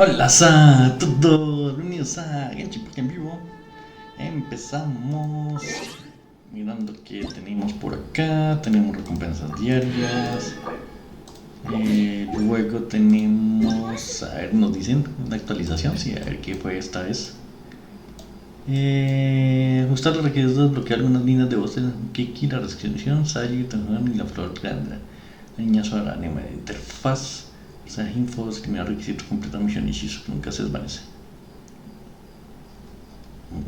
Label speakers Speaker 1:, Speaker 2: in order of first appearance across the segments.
Speaker 1: Hola a todos, bienvenidos a Genshin Impact en vivo. Empezamos mirando qué tenemos por acá. Tenemos recompensas diarias. Luego tenemos, a ver, nos dicen una actualización, sí, a ver qué fue esta vez. Ajustar los requisitos, desbloquear algunas líneas de voz en Kiki, la restricción, Sayu, y la flor grande. Niñazo a la anema de interfaz. O sea, info, eliminar requisitos, completar misión y shizu que nunca se desvanece.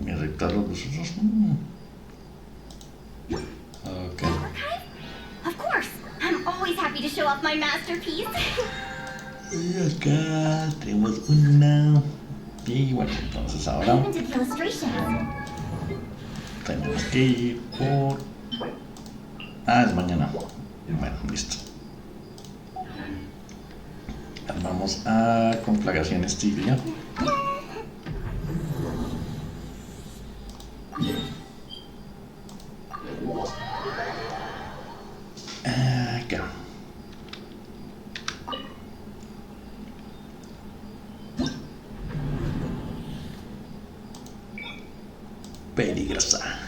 Speaker 1: Me rectarlo los usos. Ok.
Speaker 2: Of course. I'm always happy to show off my masterpiece.
Speaker 1: Y acá tenemos una. Y bueno, entonces ahora tenemos que ir por. Ah, es mañana. Bueno, listo. Vamos a Conflagración Estigia. Acá. Peligrosa.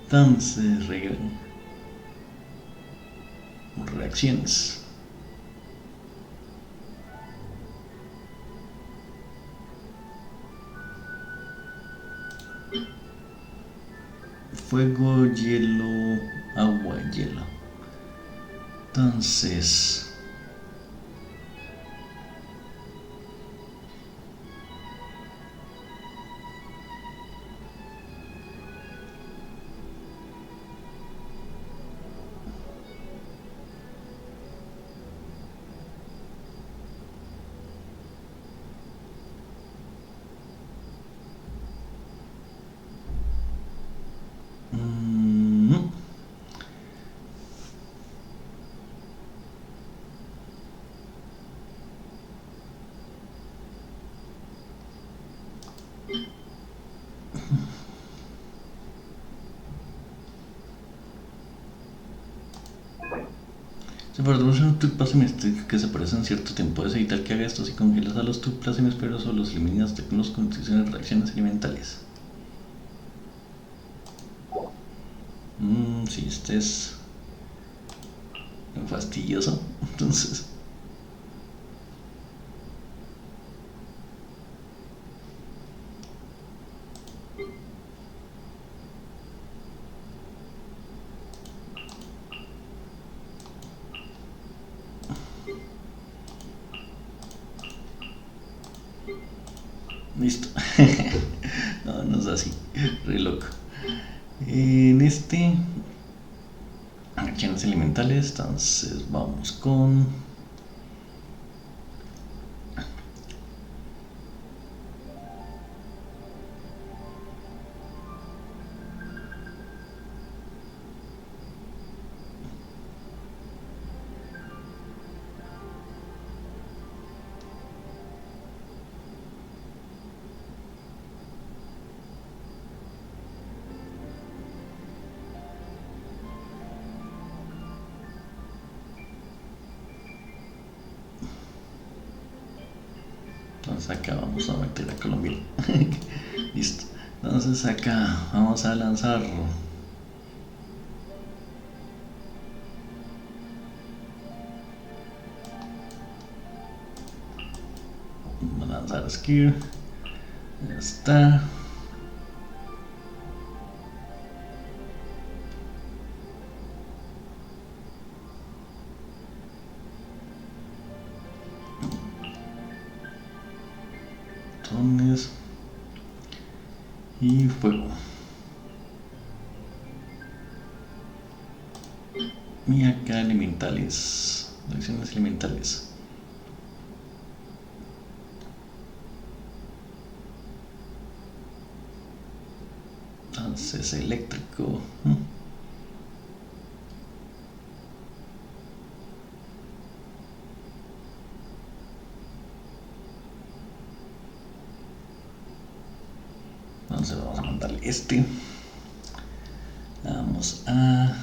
Speaker 1: Entonces, reacciones. Fuego, hielo, agua, hielo. Entonces, si produce un tube plácemes que se aparece en cierto tiempo, puedes evitar que haga esto si congelas a los tube plácemes, pero solo los eliminas con las condiciones de reacciones elementales. Si este es fastidioso, entonces. Listo. No es así, re loco. En este, acciones elementales, entonces vamos con entonces acá vamos a meter a Colombia. Listo. Entonces acá vamos a lanzar skill. Ya está. Botones y fuego. Y acá elementales, acciones elementales. Entonces eléctrico. Entonces vamos a mandarle este. Vamos a...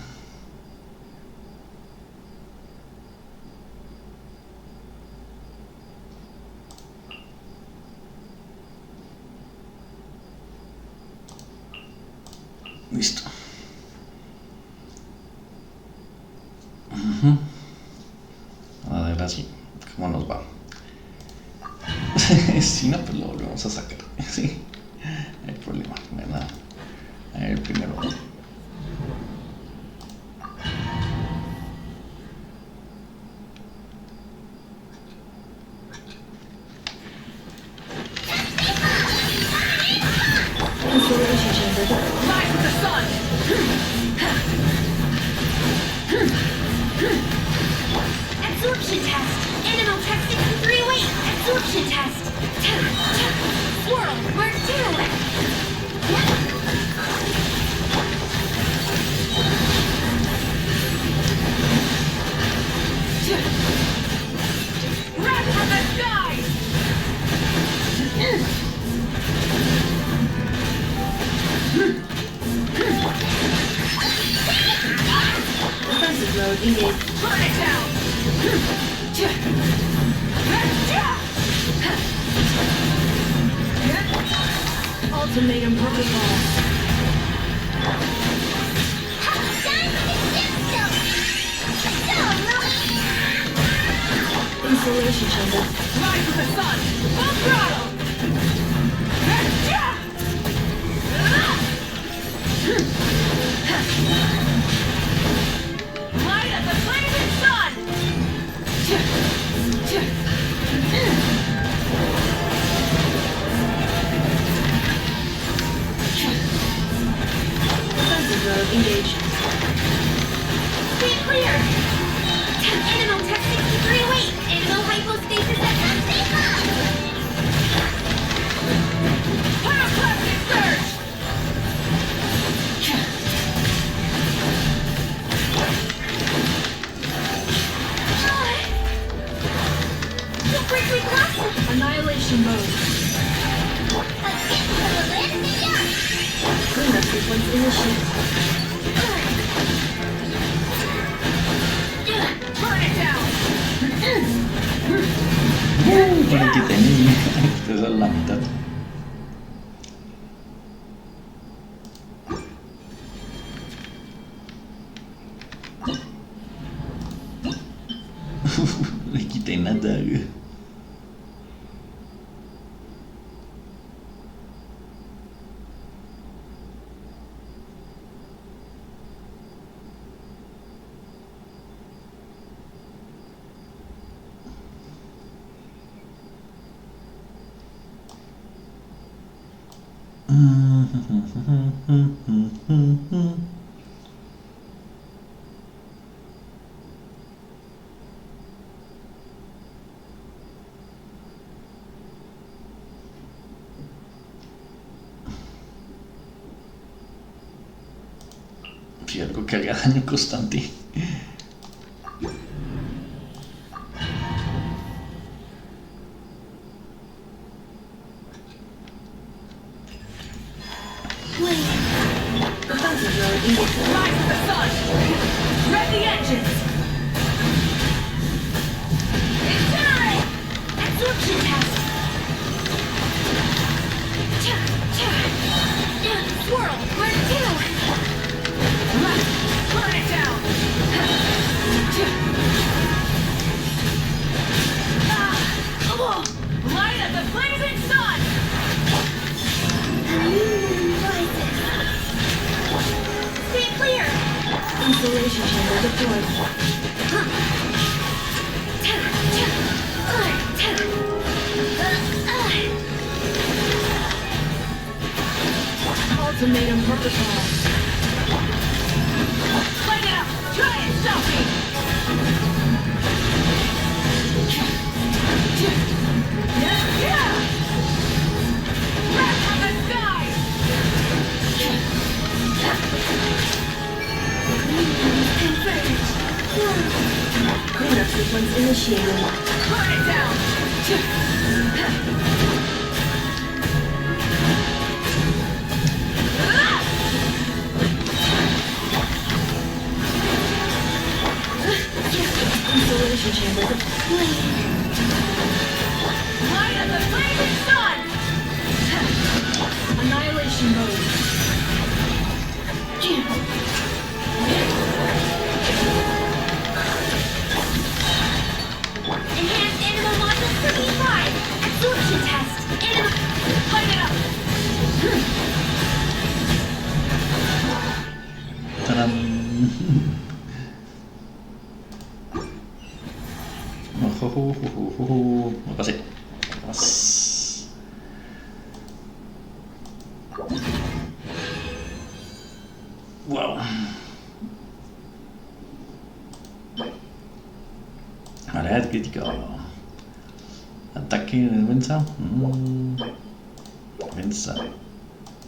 Speaker 1: Listo. A ver así, ¿cómo nos va? Si no, pues lo volvemos a sacar. Sí, no hay problema, ¿verdad? A ver, primero.
Speaker 2: Absorption test. Animal test 63 weight. Absorption test. Swirl. Mark 2. Wrath of the skies. Defensive mode engaged. Burn it down. Ultimatum protocol. Insulation chamber. Rise with the sun. Full throttle. Light of the blazing sun. Defensive mode engaged. Stay clear! Animal test 63 weight! Animal hypostasis at Pyroclastic surge! Don't break me glasses! Annihilation mode. Cleanup sequence initiated. Burn it down!
Speaker 1: Para que tenía. Esta es la mitad. Le quité nada. Si algo que haga daño constante.
Speaker 2: Installation chamber deployed. Ultimatum protocol. Light it up! Try and stop me! Wrath of the skies! Cleanup sequence initiated. Burn it down!
Speaker 1: Vamos. Wow. Habilidad crítica. Ataque, defensa. Defensa.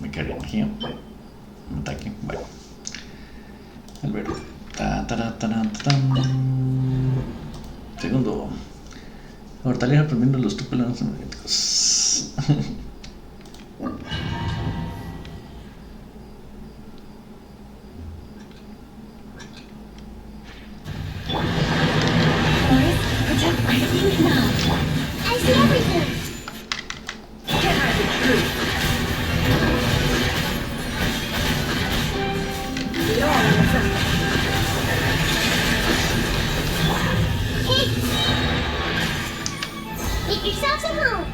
Speaker 1: Me carga energía. Ataque. Bueno. El verbo. Segundo. Fortaleza aprendiendo los tupelanos magnéticos.
Speaker 2: I see everything.
Speaker 3: Get out of the truth. We all know something.
Speaker 2: Make yourselves at home.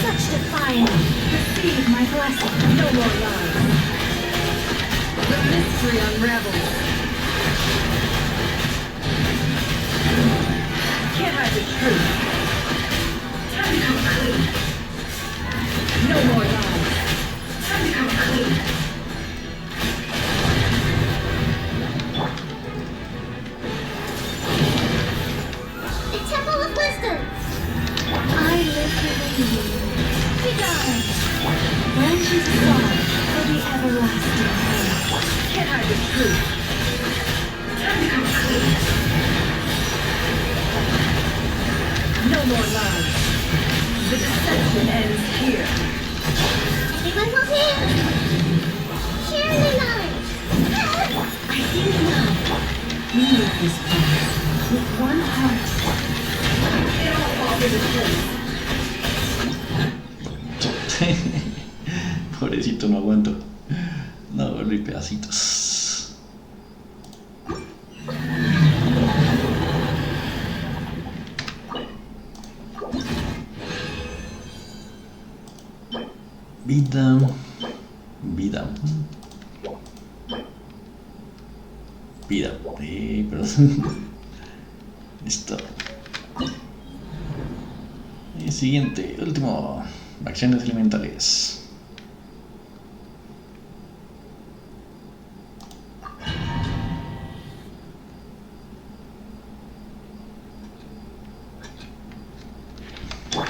Speaker 2: Such defiance.
Speaker 3: Receive my blessing. No more lies. The mystery unravels. Can't hide the truth. Time to come clean. No more lies. Time to come clean.
Speaker 2: The Temple of Wisdom. I live within you. Be gone. Branches fall for the everlasting rain.
Speaker 3: Can't hide the truth. Time to come clean. No more lies. The deception ends here.
Speaker 2: Everyone will hear. Share the knowledge.
Speaker 3: I hear now. We move this place with one heart. It all falls into place.
Speaker 1: Pobrecito, no aguanto. No, volví pedacitos. Vida. Perdón. Listo. Y siguiente, último. Acciones elementales.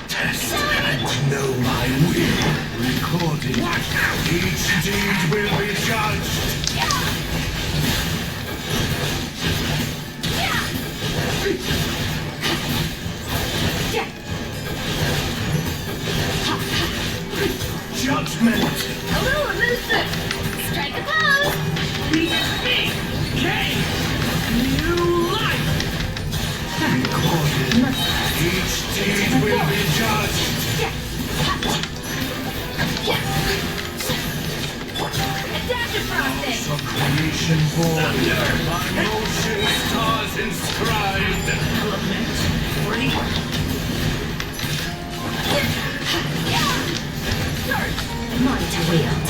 Speaker 4: Test and know my will. Recorded. Each deed will be judged. Judgment.
Speaker 2: A little elusive. Strike a pose.
Speaker 4: New life. Recorded. Each deed will be judged.
Speaker 2: Adaptive process.
Speaker 4: From creation born. My motion stars inscribed. Element.
Speaker 3: Mine to wield.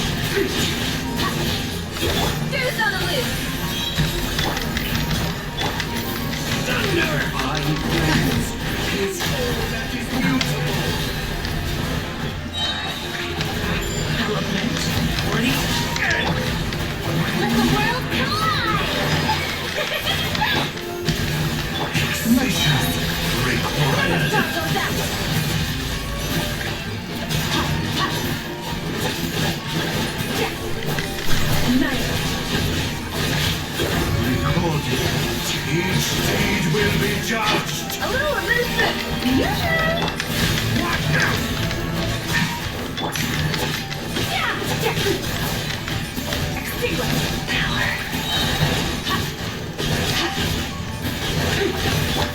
Speaker 2: Fierce on the loose.
Speaker 4: Thunder. I praise is all that is beautiful. Element. Ready?
Speaker 2: Let the world collide.
Speaker 4: Mission required.
Speaker 2: Stop those actions.
Speaker 4: Recorded. Each deed will be judged.
Speaker 2: A little elusive. Yoo-hoo.
Speaker 4: What now?
Speaker 2: Extinguish.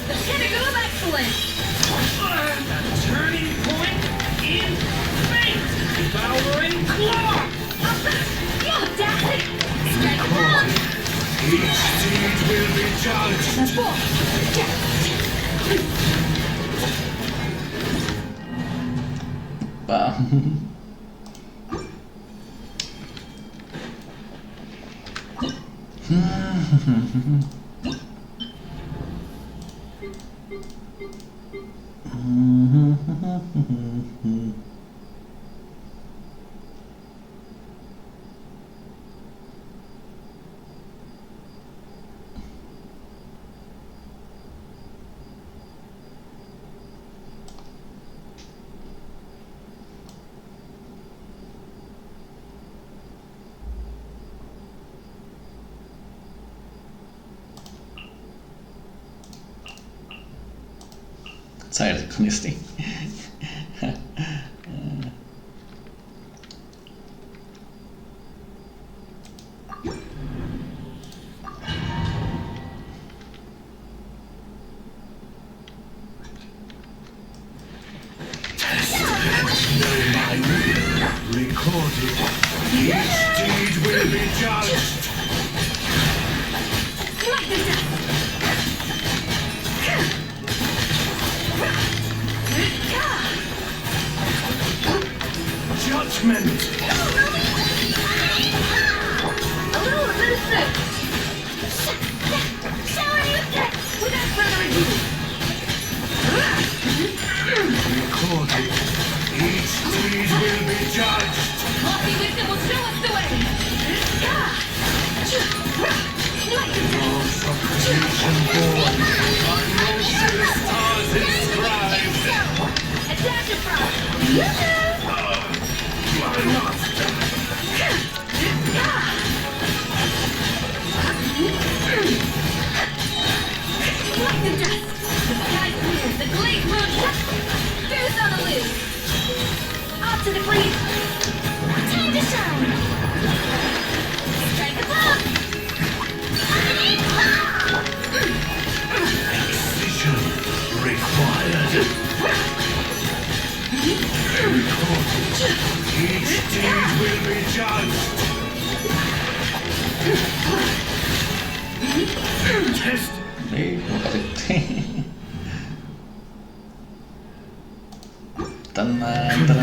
Speaker 2: The pinnacle of excellence.
Speaker 4: The turning point in fate. Devouring claw.
Speaker 2: The audacity. Strike a pose.
Speaker 4: Each deed will be judged.
Speaker 2: The four.
Speaker 1: Pa. Saber con este.
Speaker 4: Recorded. Each deed will be judged.
Speaker 2: Like the dust.
Speaker 4: Judgment.
Speaker 2: A little resistance. Shower you death without further ado.
Speaker 4: Recorded. Each deed will be judged.
Speaker 2: Lofty wisdom will show us the way. Like the dust.
Speaker 4: Laws of creation born. By motion the stars inscribed.
Speaker 2: A dash of frost.
Speaker 4: Why not?
Speaker 2: Like the dust. The sky clears, the glade moon shuts. Fierce on the loose. Off to the breeze. Time to shine. Strike a blow.
Speaker 4: Precision required. Recorded. Each deed will be judged. Test.
Speaker 1: Tan, tan, tan.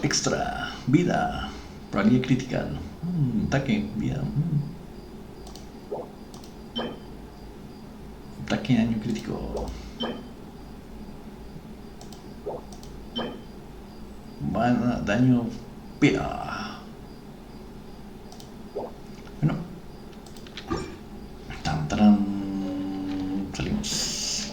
Speaker 1: Extra, vida, probabilidad critical, ataque, vida, ataque, daño crítico, daño, vida. Bueno, tan, tan, salimos.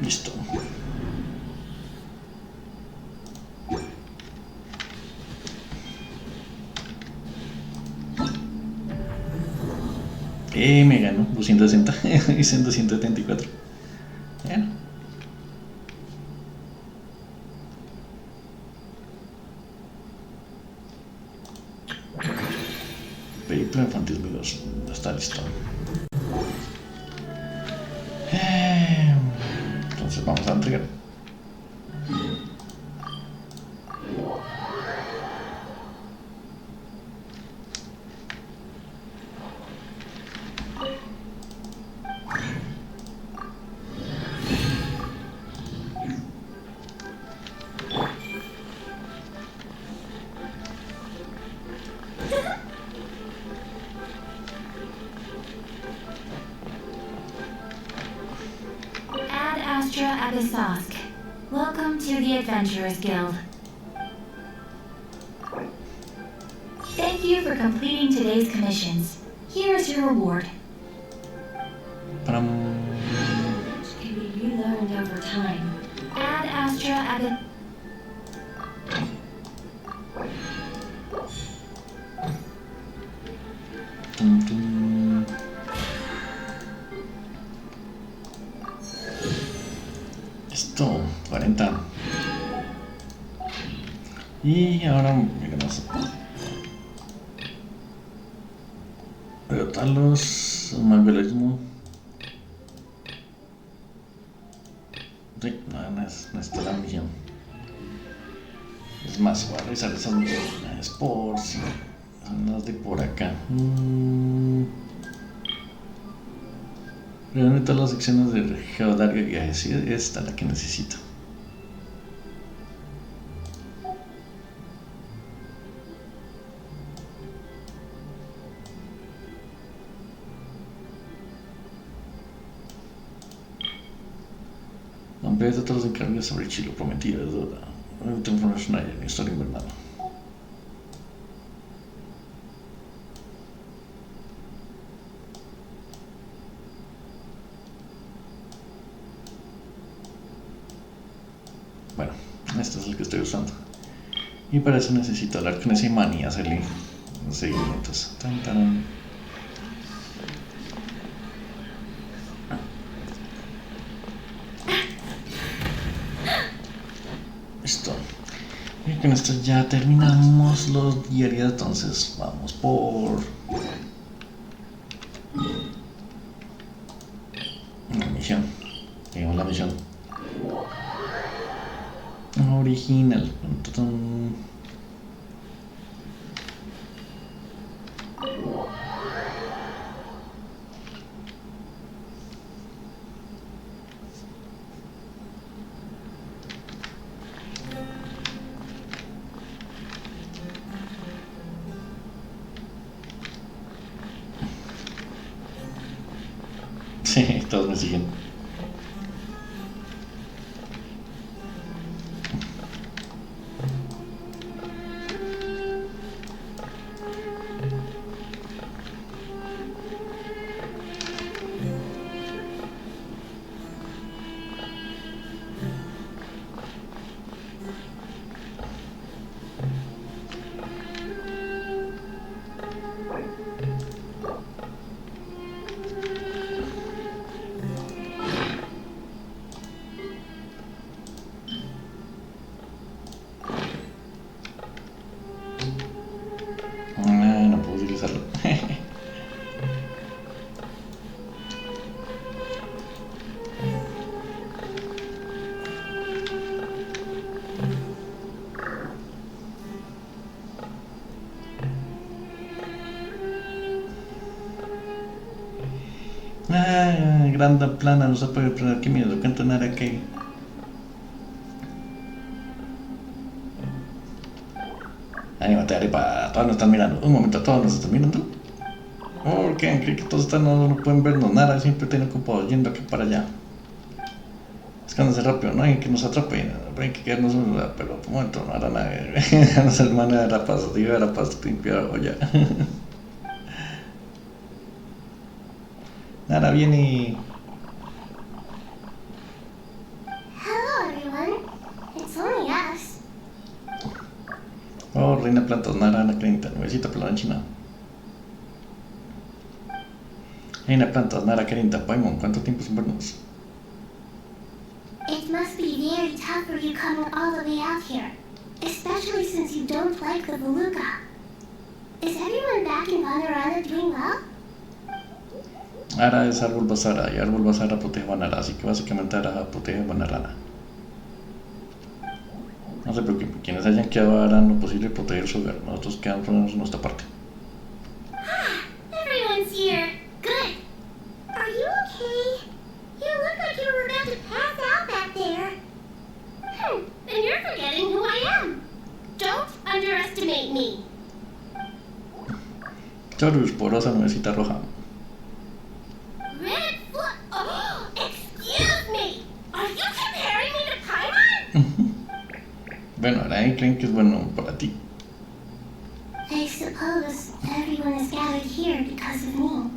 Speaker 1: Listo. Me ganó 260 y 274. Bueno. Periplo infantil 2 está listo. Entonces vamos a entregar.
Speaker 2: Welcome to the Adventurers Guild. Thank you for completing today's commissions. Here is your reward. Which can be relearned over time. Ad Astra Ad.
Speaker 1: Esto, 40. Y ahora vamos a derrotarlos. Magnetismo. Sí, no está la misión. Es más, voy a revisar esas misiones por si Son las de por acá. Reúne todas las secciones del geodario de viajes. Sí, esta es la que necesito. Amplía todos los encargos sobre Chilo prometido. Última información en la historia invernal. Bueno, este es el que estoy usando. Y para eso necesito hablar con ese man y hacerle los seguimientos. Tan, tan. Listo. Y con esto ya terminamos los diarios. Entonces vamos por la misión. Seguimos la misión original. Sí, todos me siguen. No puedo utilizarlo. Grande plana, no se puede planear que miedo, canto nada que. Anímate, Arepa, todos nos están mirando. Un momento, todos nos están mirando. ¿Por qué? ¿Creen que todos están, no pueden vernos nada? Siempre tienen ocupado yendo aquí para allá. Escándanse rápido, no hay que nos atrapen, hay que quedarnos un lugar, pero un momento, no hará nada. No se hermana de la paz, digo de la paz, limpiar olla. Nara viene.
Speaker 2: Hello, everyone. It's only us.
Speaker 1: Oh, reina plantas, Nara, Ana Crenta, nuevecita pelona china. Reina plantas, Nara Crenta, Paimon, ¿cuánto tiempo sin vernos?
Speaker 2: It must be very tough for you coming all the way out here, especially since you don't like the beluga. Is everyone back in Aranara doing well?
Speaker 1: Ara es árbol basara y árbol basara protege Banara, así que básicamente Ara protege Banarana. No se preocupen, quienes hayan quedado harán lo posible proteger su hogar, nosotros quedamos en nuestra parte.
Speaker 2: Everyone's here. Good. Are you okay? You look like you were about to pass out back there. And you're forgetting who I am. Don't underestimate me.
Speaker 1: Chorus, porosa nuevecita roja.
Speaker 2: Red foot. Oh, excuse me. Are you comparing me to Paimon?
Speaker 1: Bueno, ahora creen que es bueno para ti.
Speaker 2: I suppose everyone is gathered here because of me.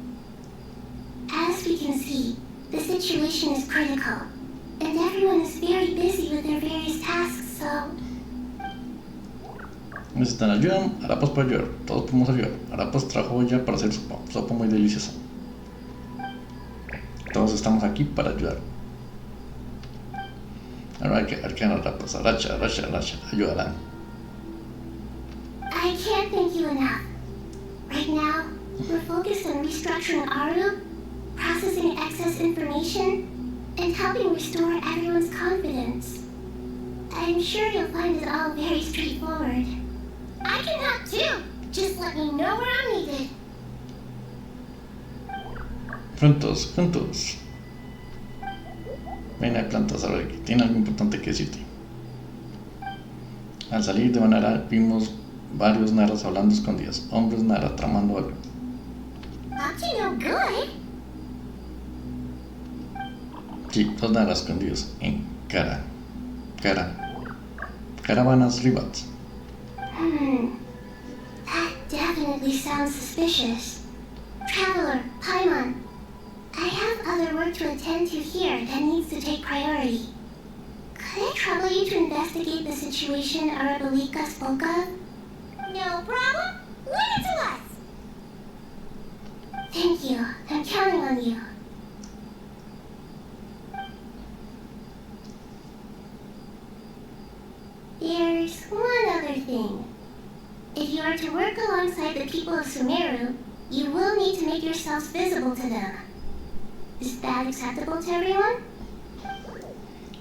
Speaker 2: As we can see, the situation is critical, and everyone is very busy with their various tasks, so...
Speaker 1: Necesitan ayuda, Arapas puede ayudar, todos podemos ayudar. Arapas trajo ya para hacer sopa muy deliciosa. Todos estamos aquí para ayudar. Ahora hay que Arapas, Aracha, ayudarán.
Speaker 2: I can't thank you enough. Right now, we're focused on restructuring Aru, processing excess information, and helping restore everyone's confidence. I'm sure you'll find it all very straightforward. I can help too, Just let me know where I'm needed.
Speaker 1: Juntos, juntos. Ven, hay plantas, a ver, tiene algo importante que decirte. Al salir de Aranara vimos varios naras hablando escondidos, hombres nara tramando algo.
Speaker 2: Up to no good.
Speaker 1: Sí, los naras escondidos en caravanas rivals.
Speaker 2: That definitely sounds suspicious. Traveler, Paimon, I have other work to attend to here that needs to take priority. Could I trouble you to investigate the situation Arabelika spoke of? No problem. Leave it to us. Thank you. I'm counting on you. There's one other thing. If you are to work alongside the people of Sumeru, you will need to make yourselves visible to them. Is that acceptable to everyone?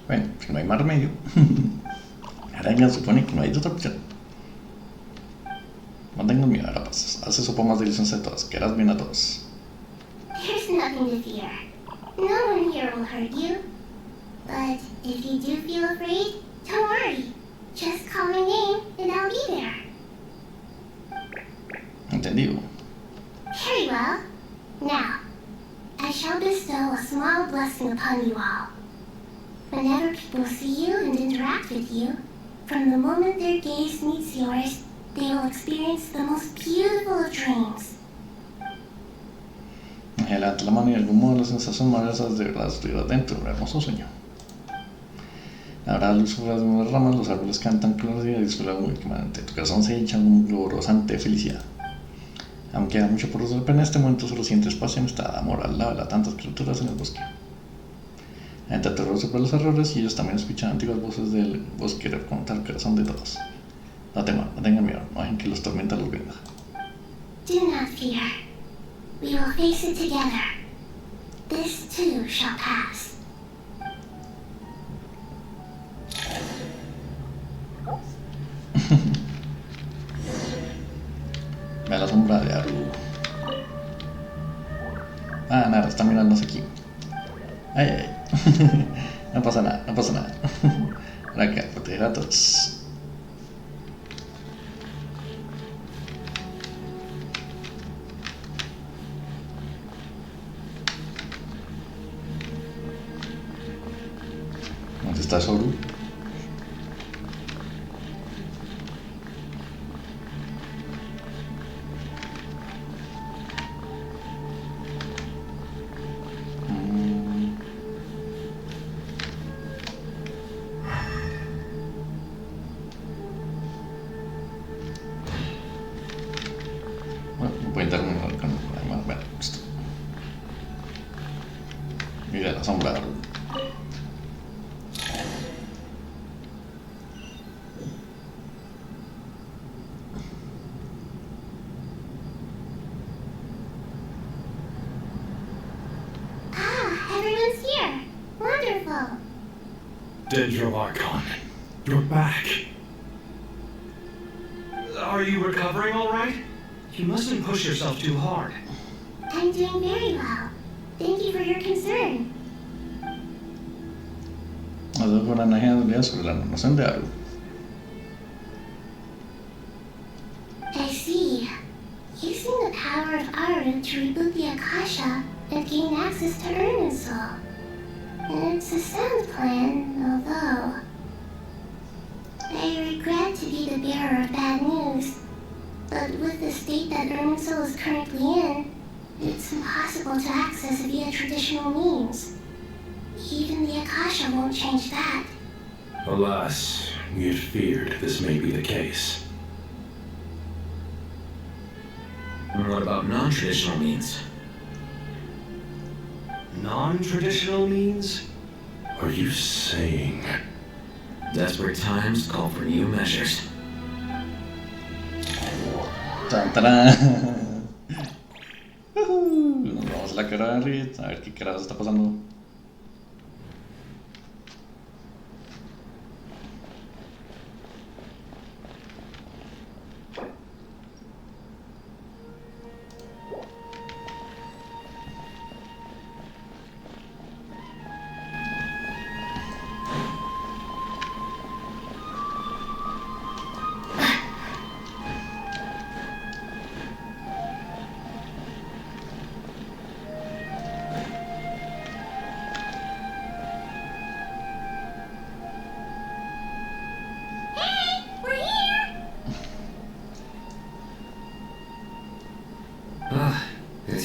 Speaker 1: Bueno, si no hay más remedio. Araña supone que no hay otra opción. No tengas miedo, rapaz. Haz eso por más delicioso de todos. Querrás bien a todos.
Speaker 2: There's nothing to fear. No one here will hurt you. But if you do feel afraid, don't worry. Just call my name and I'll be there.
Speaker 1: Entendido.
Speaker 2: Very well. Now, I shall bestow a small blessing upon you all. Whenever people see you and interact with you, from the moment their gaze meets yours, they will experience the most beautiful of dreams.
Speaker 1: Levanta la mano y de algún modo las sensaciones maravillosas de verdad estuvieron dentro de un hermoso sueño. Habrá luz sobre las ramas, los árboles cantan con y disfrutan muy quemante. Tu corazón se hincha en un globo rosante de felicidad. Aunque queda mucho por resolver, en este momento solo sientes paz y amistad, amor al lado de las tantas criaturas en el bosque. Entra terror sobre los errores y ellos también escuchan antiguas voces del bosque contar el corazón de todos. No teman, no tengan miedo, no dejen que los tormentas los vengan.
Speaker 2: Do not fear. We will face it together. This too shall pass.
Speaker 1: Ve la sombra de Aru. Ah, nada, está mirándose aquí. Ay, ay. No pasa nada, no pasa nada. Ahora que proteger a todos. ¿Dónde está Soru? Voy a terminar con además, bueno, esto. Mira la sombra.
Speaker 2: Everyone's here. Wonderful.
Speaker 4: Dendro Archon, you're back. Are you recovering all right? You mustn't push yourself too hard.
Speaker 2: I'm doing very well. Thank you for your concern.
Speaker 1: Nos da una Nahida sobre la noción de algo.
Speaker 2: I see. Using the power of Aru to reboot the Akasha and gain access to Irminsul. It's a sound plan, although I regret to be the bearer of bad news. But with the state that Irminsul is currently in, it's impossible to access via traditional means. Even the Akasha won't change that.
Speaker 4: Alas, we had feared this may be the case.
Speaker 5: What about non-traditional means?
Speaker 4: Non-traditional means? Are you saying...
Speaker 5: Desperate times call for new measures.
Speaker 1: ¡Tan, tarán! Nos vamos a la cara de Reed, a ver qué carajo está pasando.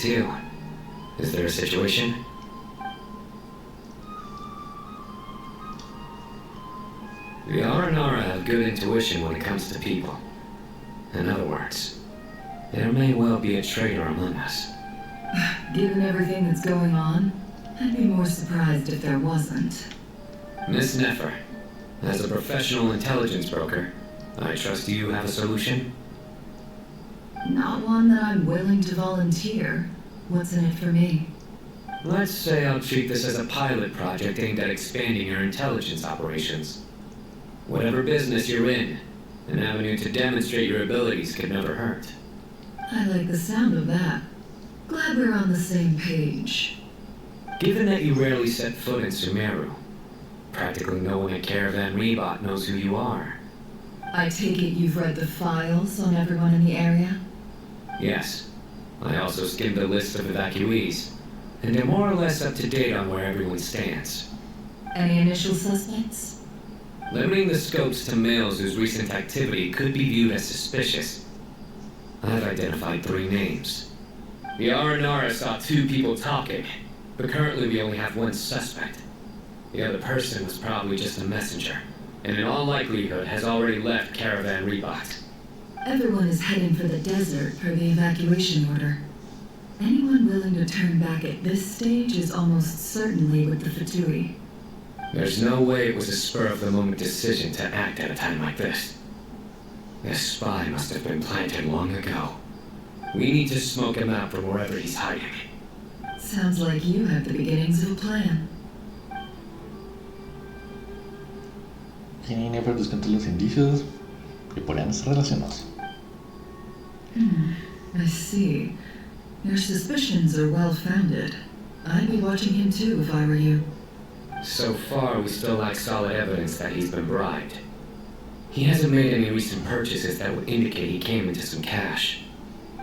Speaker 5: it's you. Is there a situation? The Aranara have good intuition when it comes to people. In other words, there may well be a traitor among us.
Speaker 3: Given everything that's going on, I'd be more surprised if there wasn't.
Speaker 5: Miss Nefer, as a professional intelligence broker, I trust you have a solution?
Speaker 3: Not one that I'm willing to volunteer. What's in it for me?
Speaker 5: Let's say I'll treat this as a pilot project aimed at expanding your intelligence operations. Whatever business you're in, an avenue to demonstrate your abilities could never hurt.
Speaker 3: I like the sound of that. Glad we're on the same page.
Speaker 5: Given that you rarely set foot in Sumeru, practically no one at Caravan Rebot knows who you are.
Speaker 3: I take it you've read the files on everyone in the area?
Speaker 5: Yes. I also skimmed the list of evacuees, and am more or less up to date on where everyone stands.
Speaker 3: Any initial suspects?
Speaker 5: Limiting the scopes to males whose recent activity could be viewed as suspicious, I've identified 3 names. The Aranara saw 2 people talking, but currently we only have 1 suspect. The other person was probably just a messenger, and in all likelihood has already left Caravan Rebot.
Speaker 3: Everyone is heading for the desert per the evacuation order. Anyone willing to turn back at this stage is almost certainly with the Fatui.
Speaker 5: There's no way it was a spur-of-the-moment decision to act at a time like this. This spy must have been planted long ago. We need to smoke him out from wherever he's hiding.
Speaker 3: Sounds like you have the beginnings of a plan.
Speaker 1: Tiene para descontar los indicios que podrían estar relacionados.
Speaker 3: I see. Your suspicions are well-founded. I'd be watching him too if I were you.
Speaker 5: So far, we still lack solid evidence that he's been bribed. He hasn't made any recent purchases that would indicate he came into some cash.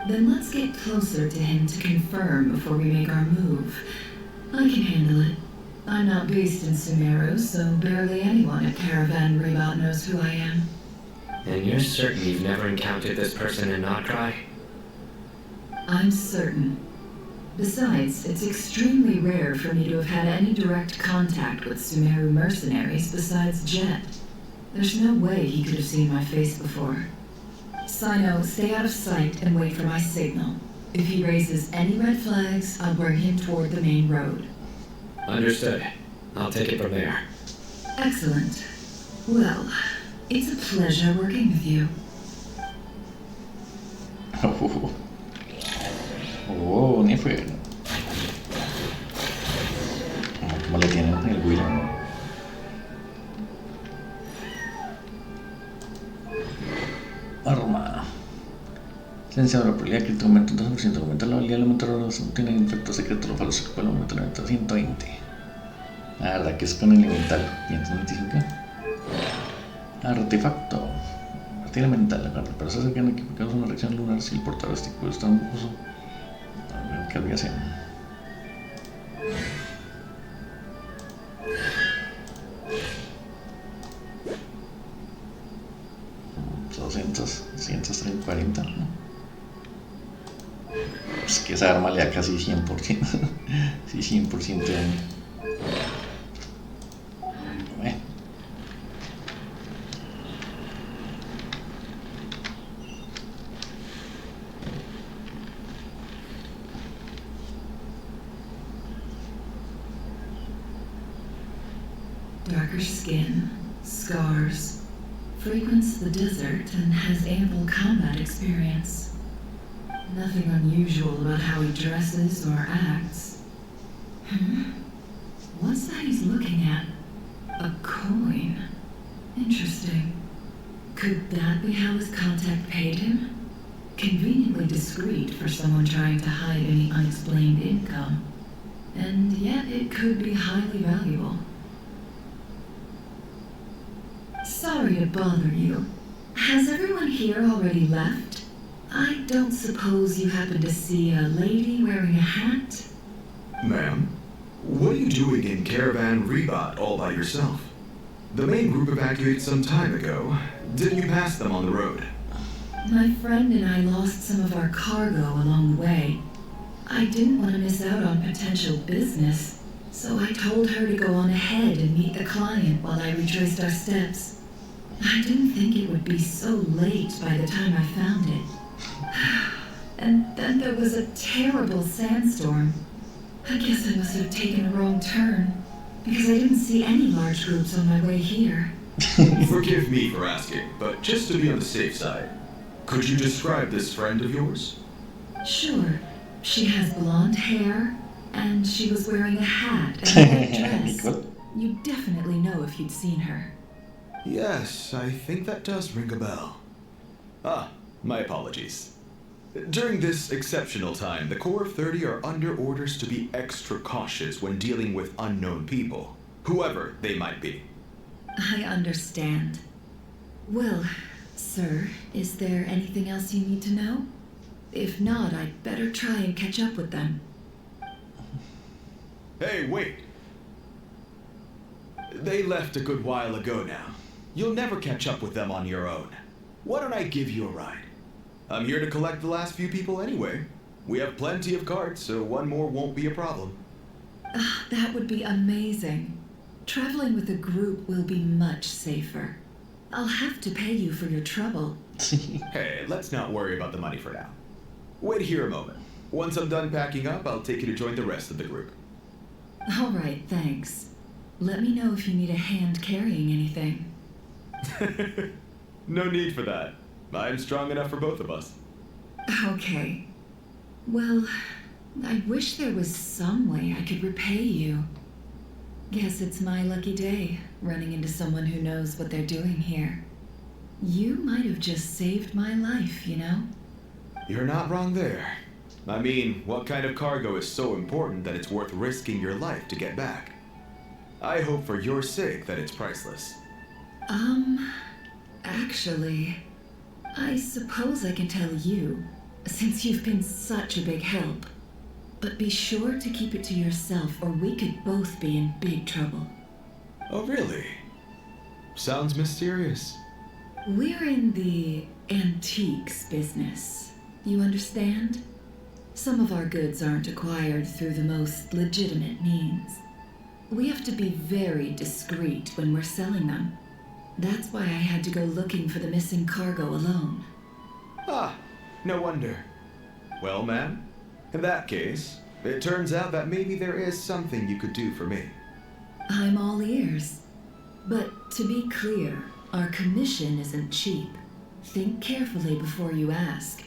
Speaker 3: Then let's get closer to him to confirm before we make our move. I can handle it. I'm not based in Sumeru, so barely anyone at Caravan Rebot knows who I am.
Speaker 5: And you're certain you've never encountered this person in Notcry?
Speaker 3: I'm certain. Besides, it's extremely rare for me to have had any direct contact with Sumeru mercenaries besides Jet. There's no way he could have seen my face before. Cyno, stay out of sight and wait for my signal. If he raises any red flags, I'll bring him toward the main road.
Speaker 5: Understood. I'll take it from there.
Speaker 3: Excellent. Well, it's a pleasure working with you.
Speaker 1: Oh, Nefer. ¿Cómo le tienen el Will? Arma. Ciencia de la probabilidad que el aumenta un 2%, aumenta la habilidad de aumentar los no tiene efecto secreto, los falos que aumenta el 120. La verdad que es con el elemental 525. Artefacto. Partida elemental, la carta, pero se acerca en equipo que causa una reacción lunar si el portador estículo está en uso. A ver qué voy a hacer. $200, 140, ¿no? Pues que esa arma le da casi 100%. Sí, 100% de daño.
Speaker 3: Darker skin, scars, frequents the desert and has ample combat experience. Nothing unusual about how he dresses or acts. What's that he's looking at? A coin. Interesting. Could that be how his contact paid him? Conveniently discreet for someone trying to hide any unexplained income. And yet it could be highly valuable. Sorry to bother you. Has everyone here already left? I don't suppose you happen to see a lady wearing a hat?
Speaker 4: Ma'am, what are you doing in Caravan Rebot all by yourself? The main group evacuated some time ago. Didn't you pass them on the road?
Speaker 3: My friend and I lost some of our cargo along the way. I didn't want to miss out on potential business, so I told her to go on ahead and meet the client while I retraced our steps. I didn't think it would be so late by the time I found it. And then there was a terrible sandstorm. I guess I must have taken a wrong turn, because I didn't see any large groups on my way here.
Speaker 4: Forgive me for asking, but just to be on the safe side, could you describe this friend of yours?
Speaker 3: Sure. She has blonde hair, and she was wearing a hat and a white dress. You'd definitely know if you'd seen her.
Speaker 4: Yes, I think that does ring a bell. Ah, my apologies. During this exceptional time, the Core of 30 are under orders to be extra cautious when dealing with unknown people, whoever they might be.
Speaker 3: I understand. Well, sir, is there anything else you need to know? If not, I'd better try and catch up with them.
Speaker 4: Hey, wait! They left a good while ago now. You'll never catch up with them on your own. Why don't I give you a ride? I'm here to collect the last few people anyway. We have plenty of carts, so one more won't be a problem.
Speaker 3: That would be amazing. Traveling with a group will be much safer. I'll have to pay you for your trouble.
Speaker 4: Hey, let's not worry about the money for now. Wait here a moment. Once I'm done packing up, I'll take you to join the rest of the group.
Speaker 3: All right, thanks. Let me know if you need a hand carrying anything.
Speaker 4: No need for that. I'm strong enough for both of us.
Speaker 3: Okay. Well, I wish there was some way I could repay you. Guess it's my lucky day, running into someone who knows what they're doing here. You might have just saved my life, you know?
Speaker 4: You're not wrong there. I mean, what kind of cargo is so important that it's worth risking your life to get back? I hope for your sake that it's priceless.
Speaker 3: Actually, I suppose I can tell you, since you've been such a big help. But be sure to keep it to yourself, or we could both be in big trouble.
Speaker 4: Oh, really? Sounds mysterious.
Speaker 3: We're in the antiques business. You understand? Some of our goods aren't acquired through the most legitimate means. We have to be very discreet when we're selling them. That's why I had to go looking for the missing cargo alone.
Speaker 4: Ah, no wonder. Well, ma'am, in that case, it turns out that maybe there is something you could do for me.
Speaker 3: I'm all ears. But to be clear, our commission isn't cheap. Think carefully before you ask.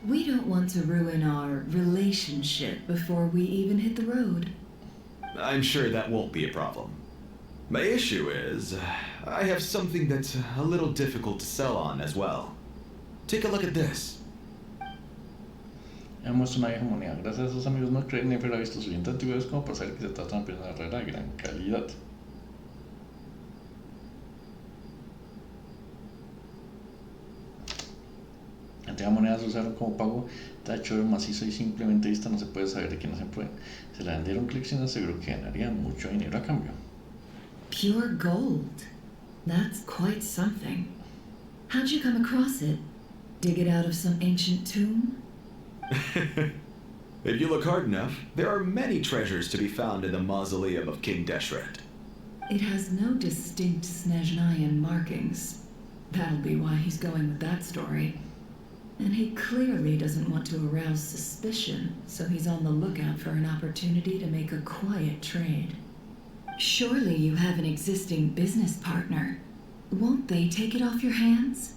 Speaker 3: We don't want to ruin our relationship before we even hit the road.
Speaker 4: I'm sure that won't be a problem. My issue is, I have something that's a little difficult to sell on as well. Take a look at this.
Speaker 1: Hemos una vieja moneda. Gracias a esos amigos no creen Nefer ha visto suficientes antigüedades como para saber que se trata de una pieza rara de gran calidad. La antigua moneda se usaron como pago tacho macizo y simplemente vista no se puede saber de quién se puede. Se la vendieron colecciones, seguro que ganarían mucho dinero a cambio.
Speaker 3: Pure gold. That's quite something. How'd you come across it? Dig it out of some ancient tomb?
Speaker 4: If you look hard enough, there are many treasures to be found in the mausoleum of King Deshret.
Speaker 3: It has no distinct Snezhnayan markings. That'll be why he's going with that story. And he clearly doesn't want to arouse suspicion, so he's on the lookout for an opportunity to make a quiet trade. Surely you have an existing business partner. Won't they take it off your hands?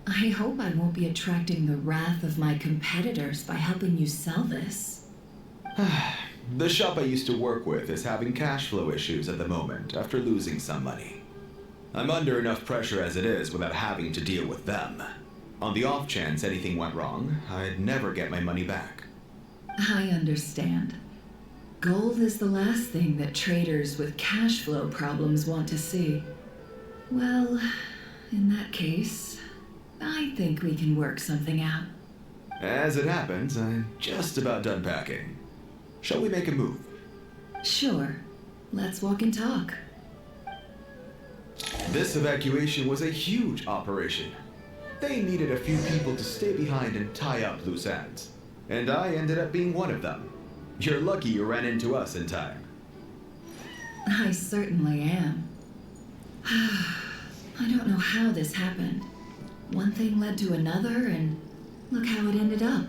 Speaker 3: I hope I won't be attracting the wrath of my competitors by helping you sell this.
Speaker 4: The shop I used to work with is having cash flow issues at the moment after losing some money. I'm under enough pressure as it is without having to deal with them. On the off chance anything went wrong, I'd never get my money back.
Speaker 3: I understand. Gold is the last thing that traders with cash flow problems want to see. Well, in that case, I think we can work something out.
Speaker 4: As it happens, I'm just about done packing. Shall we make a move?
Speaker 3: Sure. Let's walk and talk.
Speaker 4: This evacuation was a huge operation. They needed a few people to stay behind and tie up loose ends. and I ended up being one of them. You're lucky you ran into us in time.
Speaker 3: I certainly am. I don't know how this happened. One thing led to another, and look how it ended up.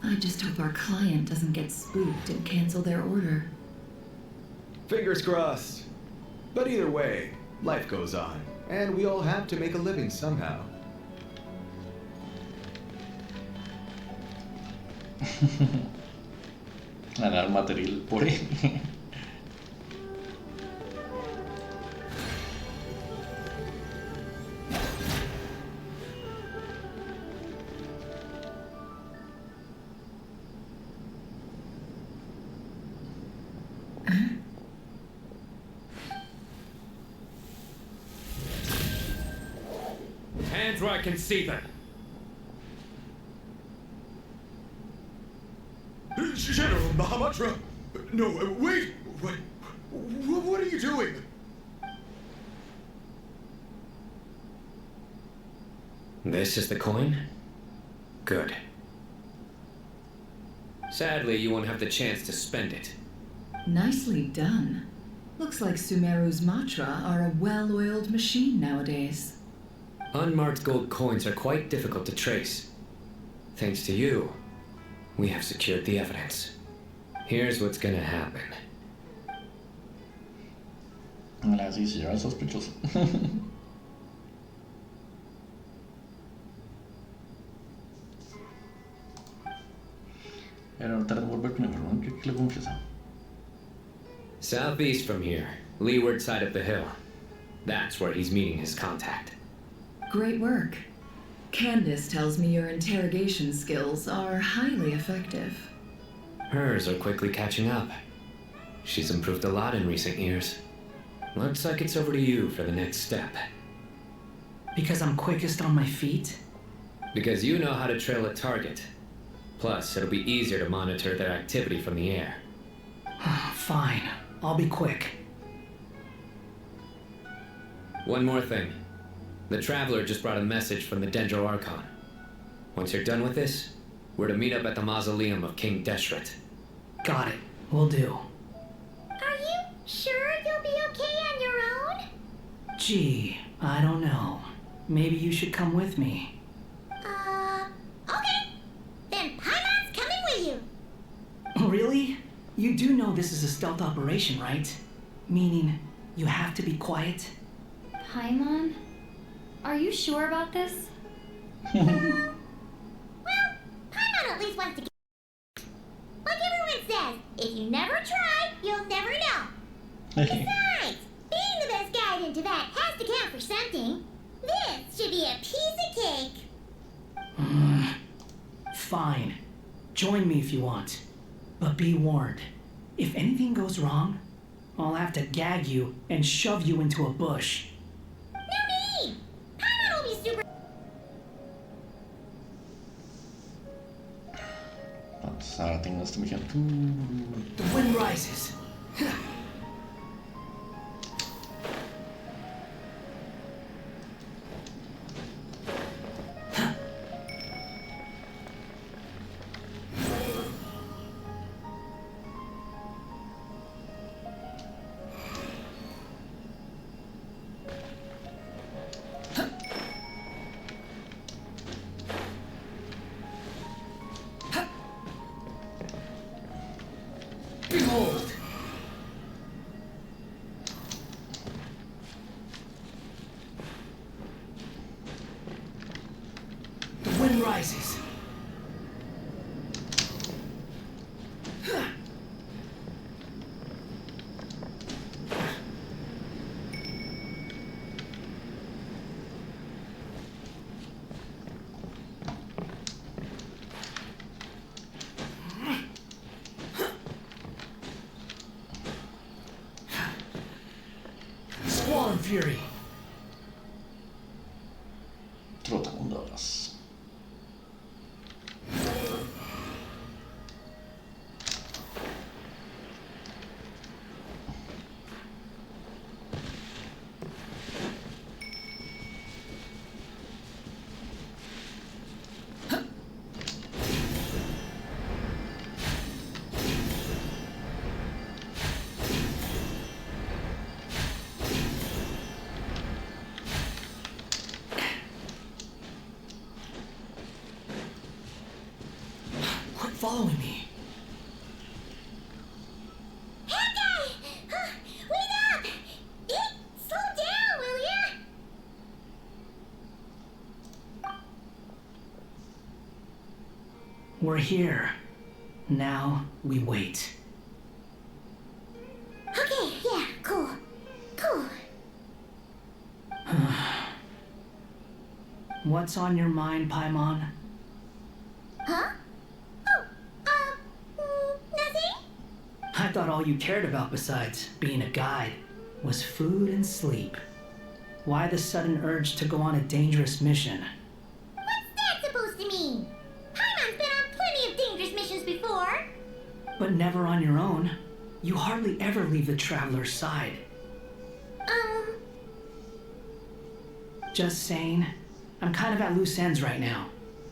Speaker 3: I just hope our client doesn't get spooked and cancel their order.
Speaker 4: Fingers crossed. But either way, life goes on, and we all have to make a living somehow.
Speaker 1: Ganar material por él.
Speaker 5: Hands where I can see them.
Speaker 4: General Mahamudra! No, wait! What are you doing?
Speaker 5: This is the coin? Good. Sadly, you won't have the chance to spend it.
Speaker 3: Nicely done. Looks like Sumeru's mantra are a well-oiled machine nowadays.
Speaker 5: Unmarked gold coins are quite difficult to trace. Thanks to you, we have secured the evidence. Here's what's gonna happen.
Speaker 1: Así se lleva sospechoso. Era tratar de volver con el hermano que le confiesa.
Speaker 5: Southeast from here, leeward side of the hill. That's where he's meeting his contact.
Speaker 3: Great work. Candace tells me your interrogation skills are highly effective.
Speaker 5: Hers are quickly catching up. She's improved a lot in recent years. Looks like it's over to you for the next step.
Speaker 6: Because I'm quickest on my feet?
Speaker 5: Because you know how to trail a target. Plus, it'll be easier to monitor their activity from the air.
Speaker 6: Fine. I'll be quick.
Speaker 5: One more thing. The Traveler just brought a message from the Dendro Archon. Once you're done with this, we're to meet up at the mausoleum of King Deshret.
Speaker 6: Got it. Will do.
Speaker 2: Are you sure you'll be okay on your own?
Speaker 6: Gee, I don't know. Maybe you should come with me.
Speaker 2: Okay. Then Paimon's coming with you.
Speaker 6: Really? You do know this is a stealth operation, right? Meaning, you have to be quiet?
Speaker 7: Paimon? Are you sure about this?
Speaker 2: Well, Paimon at least wants to get... Like everyone says, if you never try, you'll never know. Besides, being the best guide into that has to count for something. This should be a piece of cake.
Speaker 6: Fine. Join me if you want. But be warned. If anything goes wrong, I'll have to gag you and shove you into a bush.
Speaker 2: No need! Paimon will be super...
Speaker 1: Entonces ahora tengo esta misión.
Speaker 6: The wind rises. Behold! The wind rises. Squall and fury.
Speaker 1: Trotamundos.
Speaker 6: following me.
Speaker 2: Hey guy! Wait up! Slow down, will ya?
Speaker 6: We're here. Now we wait.
Speaker 2: Okay, yeah, cool. Cool.
Speaker 6: What's on your mind, Paimon?
Speaker 2: Huh? Nothing?
Speaker 6: I thought all you cared about besides being a guide was food and sleep. Why the sudden urge to go on a dangerous mission?
Speaker 2: What's that supposed to mean? Paimon's been on plenty of dangerous missions before.
Speaker 6: But never on your own. You hardly ever leave the traveler's side. Just saying, I'm kind of at loose ends right now.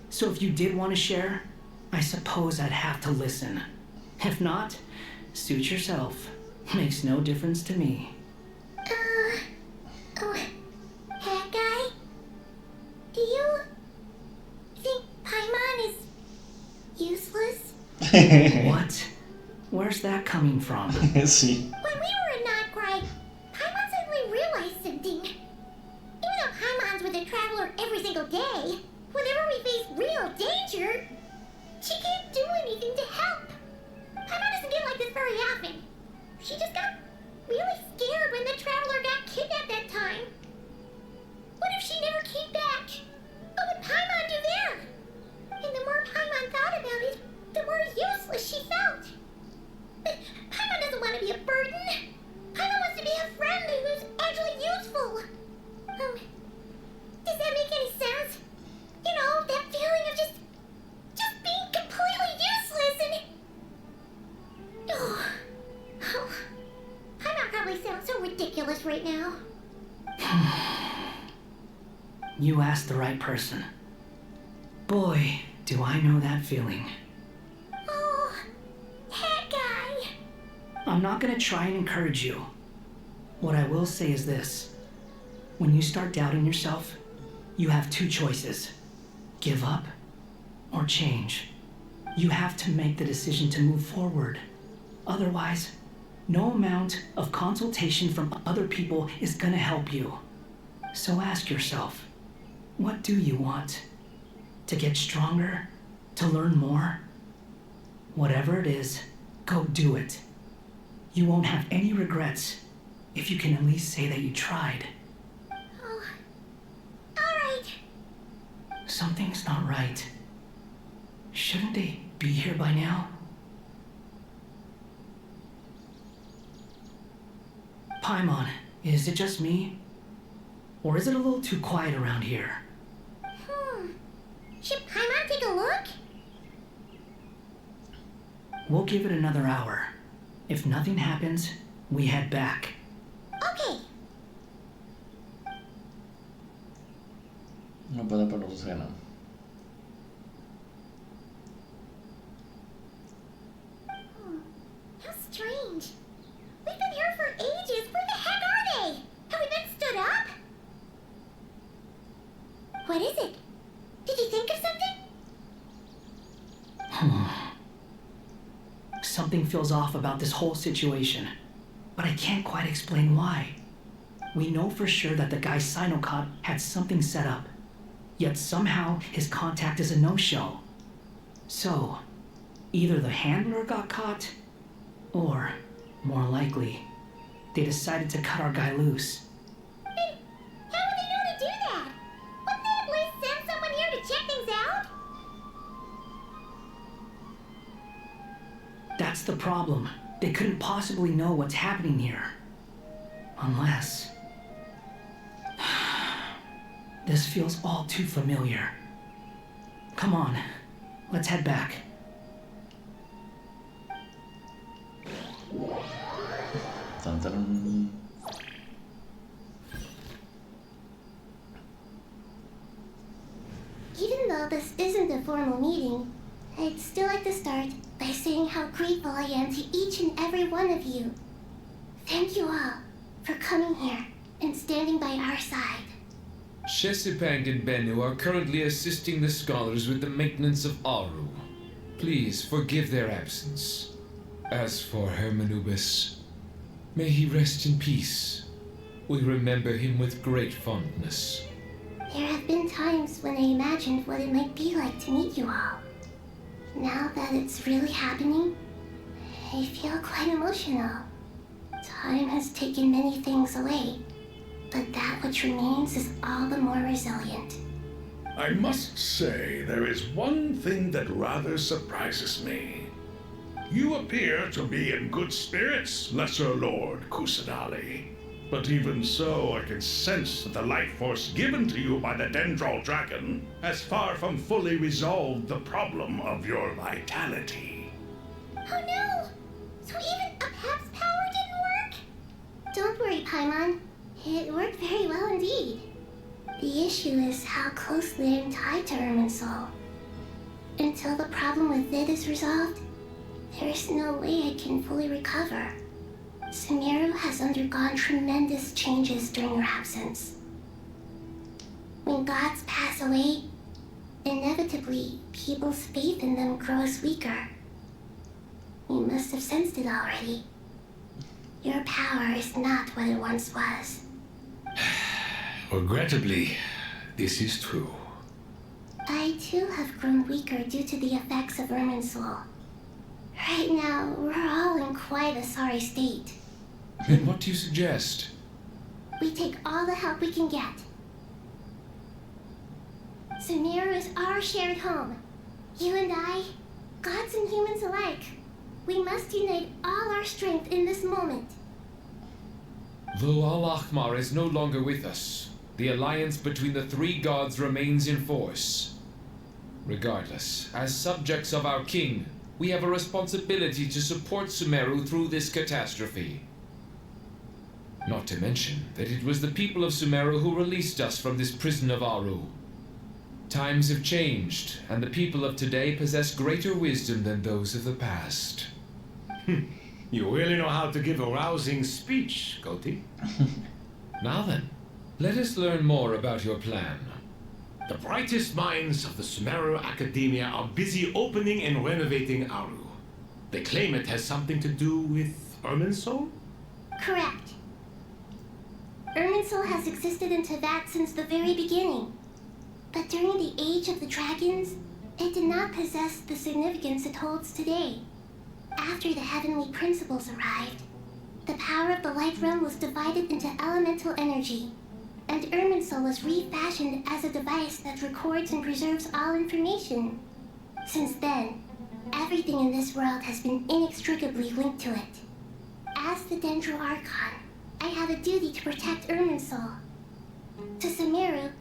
Speaker 6: So if you did want to share, I suppose I'd have to listen. If not, suit yourself. Makes no difference to me.
Speaker 2: Hat guy? Do you think Paimon is useless?
Speaker 6: What? Where's that coming from?
Speaker 1: Sí.
Speaker 2: When we were in Notgride, Paimon suddenly realized something. Even though Paimon's with a traveler every single day, whenever we face real danger, she can't do anything to help. Paimon doesn't get like this very often. She just got really scared when the traveler got kidnapped that time. What if she never came back? What would Paimon do then? And the more Paimon thought about it, the more useless she felt. But Paimon doesn't want to be a burden. Paimon wants to be a friend who's actually useful. Does that make any sense? You know, that feeling of just being completely useless and... Oh, Paimon probably sounds so ridiculous right now.
Speaker 6: You asked the right person. Boy, do I know that feeling.
Speaker 2: Oh, that guy.
Speaker 6: I'm not gonna try and encourage you. What I will say is this. When you start doubting yourself, you have two choices. Give up or change. You have to make the decision to move forward. Otherwise, no amount of consultation from other people is gonna help you. So ask yourself, what do you want? To get stronger? To learn more? Whatever it is, go do it. You won't have any regrets if you can at least say that you tried.
Speaker 2: Oh, all right.
Speaker 6: Something's not right. Shouldn't they be here by now? Paimon, is it just me? Or is it a little too quiet around here?
Speaker 2: Should Paimon take a look?
Speaker 6: We'll give it another hour. If nothing happens, we head back.
Speaker 2: Okay.
Speaker 1: No puedo por los océanos.
Speaker 2: How strange. We've been here for ages. Where the heck are they? Have we been stood up? What is it? Did you think of something?
Speaker 6: Something feels off about this whole situation, but I can't quite explain why. We know for sure that the guy Cyno caught had something set up, yet somehow his contact is a no-show. So, either the handler got caught, or, more likely, they decided to cut our guy loose.
Speaker 2: How would they know to do that? Wouldn't they at least send someone here to check things out?
Speaker 6: That's the problem. They couldn't possibly know what's happening here. Unless... This feels all too familiar. Come on, let's head back.
Speaker 1: Dun, dun.
Speaker 2: Even though this isn't a formal meeting, I'd still like to start by saying how grateful I am to each and every one of you. Thank you all for coming here and standing by our side.
Speaker 5: Shesipang and Bennu are currently assisting the scholars with the maintenance of Aru.
Speaker 8: Please forgive their absence. As for Hermanubis, may he rest in peace. We remember him with great fondness.
Speaker 2: There have been times when I imagined what it might be like to meet you all. Now that it's really happening, I feel quite emotional. Time has taken many things away, but that which remains is all the more resilient.
Speaker 9: I must say, there is one thing that rather surprises me. You appear to be in good spirits, Lesser Lord Kusanali. But even so, I can sense that the life force given to you by the Dendral Dragon has far from fully resolved the problem of your vitality.
Speaker 2: Oh no! So even Apap's power didn't work? Don't worry, Paimon. It worked very well indeed. The issue is how closely I'm tied to Irminsul. Until the problem with it is resolved, there is no way I can fully recover. Sumeru has undergone tremendous changes during your absence. When gods pass away, inevitably, people's faith in them grows weaker. You must have sensed it already. Your power is not what it once was.
Speaker 8: Regrettably, this is true.
Speaker 2: I too have grown weaker due to the effects of Irminsul. Right now, we're all in quite a sorry state.
Speaker 8: Then what do you suggest?
Speaker 2: We take all the help we can get. Sumeru is our shared home. You and I, gods and humans alike. We must unite all our strength in this moment.
Speaker 8: Though Al-Ahmar is no longer with us, the alliance between the three gods remains in force. Regardless, as subjects of our king, we have a responsibility to support Sumeru through this catastrophe. Not to mention that it was the people of Sumeru who released us from this prison of Aru. Times have changed, and the people of today possess greater wisdom than those of the past.
Speaker 10: You really know how to give a rousing speech, Goti.
Speaker 8: Now then, let us learn more about your plan.
Speaker 10: The brightest minds of the Sumeru Academia are busy opening and renovating Aru. They claim it has something to do with Irminsul?
Speaker 2: Correct. Irminsul has existed in Teyvat since the very beginning. But during the Age of the Dragons, it did not possess the significance it holds today. After the heavenly principles arrived, the power of the Light Realm was divided into elemental energy, and Irminsul was refashioned as a device that records and preserves all information. Since then, everything in this world has been inextricably linked to it. As the Dendral Archon, I have a duty to protect Irminsul. To Sumeru,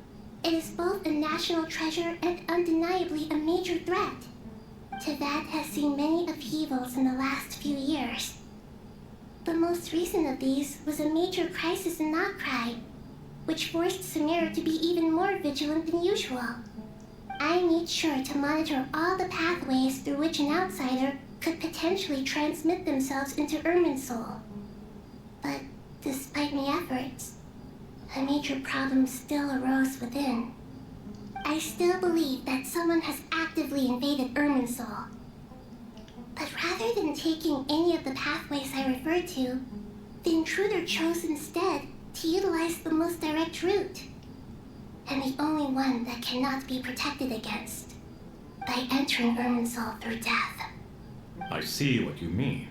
Speaker 2: it is both a national treasure and undeniably a major threat. Teyvat has seen many upheavals in the last few years. The most recent of these was a major crisis in Nokrai, which forced Sumeru to be even more vigilant than usual. I made sure to monitor all the pathways through which an outsider could potentially transmit themselves into Irminsul. But despite my efforts, a major problem still arose within. I still believe that someone has actively invaded Irminsul. But rather than taking any of the pathways I referred to, the intruder chose instead to utilize the most direct route, and the only one that cannot be protected against, by entering Irminsul through death.
Speaker 10: I see what you mean.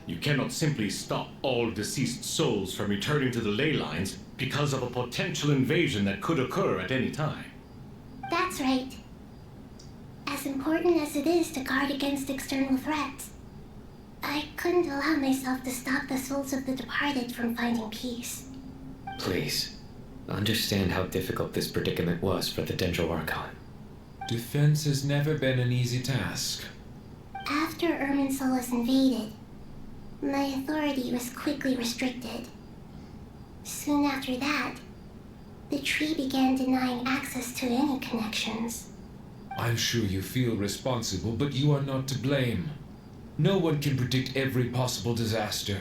Speaker 10: You cannot simply stop all deceased souls from returning to the ley lines because of a potential invasion that could occur at any time.
Speaker 2: That's right. As important as it is to guard against external threats, I couldn't allow myself to stop the souls of the departed from finding peace.
Speaker 5: Please, understand how difficult this predicament was for the Dendral Archon.
Speaker 8: Defense has never been an easy task.
Speaker 2: After Irminsul was invaded, my authority was quickly restricted. Soon after that, the tree began denying access to any connections.
Speaker 8: I'm sure you feel responsible, but you are not to blame. No one can predict every possible disaster.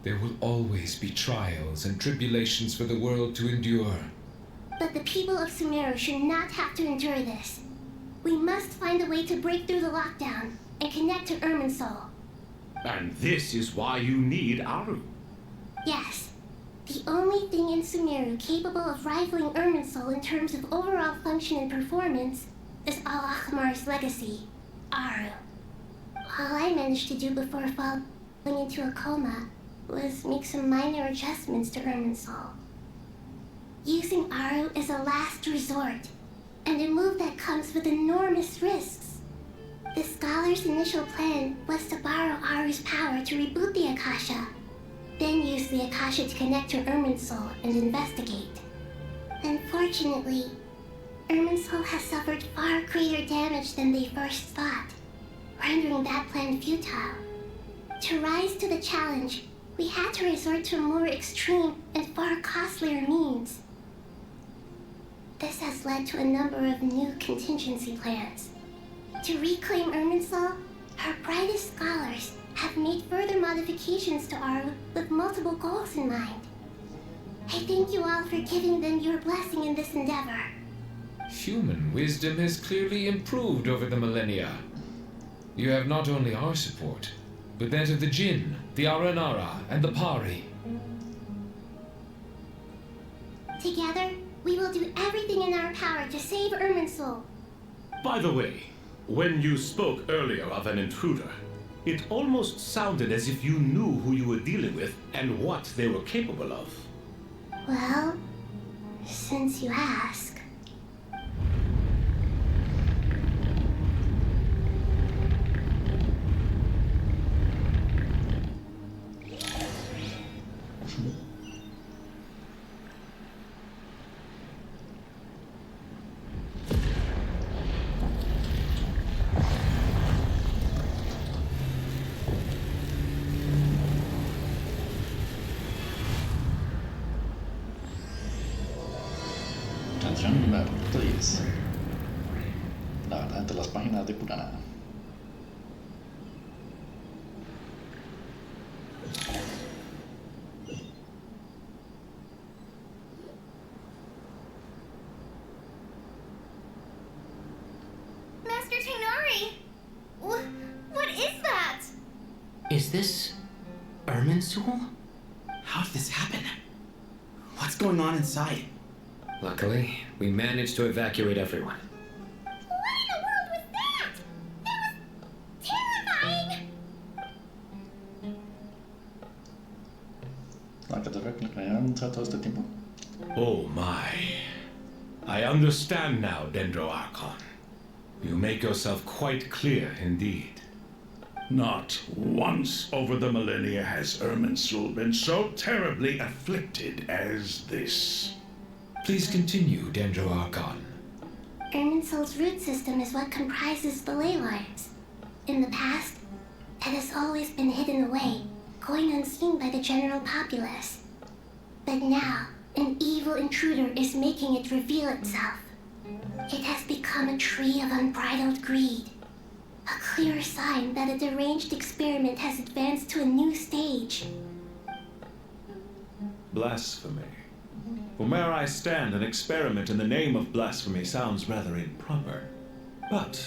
Speaker 8: There will always be trials and tribulations for the world to endure.
Speaker 2: But the people of Sumeru should not have to endure this. We must find a way to break through the lockdown and connect to Irminsul.
Speaker 10: And this is why you need Aru.
Speaker 2: Yes. The only thing in Sumeru capable of rivaling Irminsul in terms of overall function and performance is Al-Akhmar's legacy, Aru. All I managed to do before falling into a coma was make some minor adjustments to Irminsul. Using Aru is a last resort, and a move that comes with enormous risks. The scholar's initial plan was to borrow Aru's power to reboot the Akasha, then use the Akasha to connect to Irminsul and investigate. Unfortunately, Irminsul has suffered far greater damage than they first thought, rendering that plan futile. To rise to the challenge, we had to resort to a more extreme and far costlier means. This has led to a number of new contingency plans. To reclaim Irminsul, our brightest scholars have made further modifications to Aru with multiple goals in mind. I thank you all for giving them your blessing in this endeavor.
Speaker 8: Human wisdom has clearly improved over the millennia. You have not only our support, but that of the Jinn, the Aranara, and the Pari.
Speaker 2: Together, we will do everything in our power to save Irminsul.
Speaker 10: By the way, when you spoke earlier of an intruder, it almost sounded as if you knew who you were dealing with and what they were capable of.
Speaker 2: Well, since you ask.
Speaker 1: Canción número 10. La verdad, entre las páginas de pura nada.
Speaker 7: Master Tainari! What is that?
Speaker 6: Is this Irminsul? How did this happen? What's going on inside?
Speaker 5: Luckily, we managed to evacuate everyone.
Speaker 7: What in the world was that? That was terrifying!
Speaker 1: La que te reclamaron todo este tiempo.
Speaker 10: Oh my. I understand now, Dendro Archon. You make yourself quite clear indeed.
Speaker 9: Not once over the millennia has Irminsul been so terribly afflicted as this.
Speaker 8: Please continue, Dendro Archon.
Speaker 2: Irminsul's root system is what comprises the ley lines. In the past, it has always been hidden away, going unseen by the general populace. But now, an evil intruder is making it reveal itself. It has become a tree of unbridled greed. A clear sign that a deranged experiment has advanced to a new stage.
Speaker 4: Blasphemy. From where I stand, an experiment in the name of blasphemy sounds rather improper. But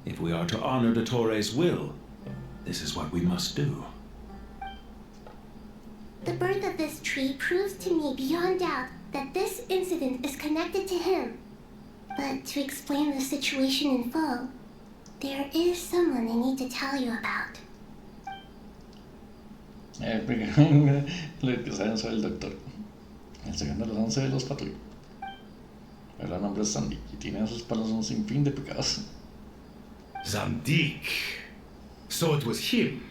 Speaker 4: if we are to honor Dottore's will, this is what we must do.
Speaker 2: The birth of this tree proves to me beyond doubt that this incident is connected to him. But to explain the situation in full, there is someone I need to tell you about.
Speaker 1: Lo que saben sobre el doctor. El segundo de los 11 de los patrullos. El nombre es Sandy y tiene en sus palos un sinfín de pecados.
Speaker 10: Zandik. So it was him.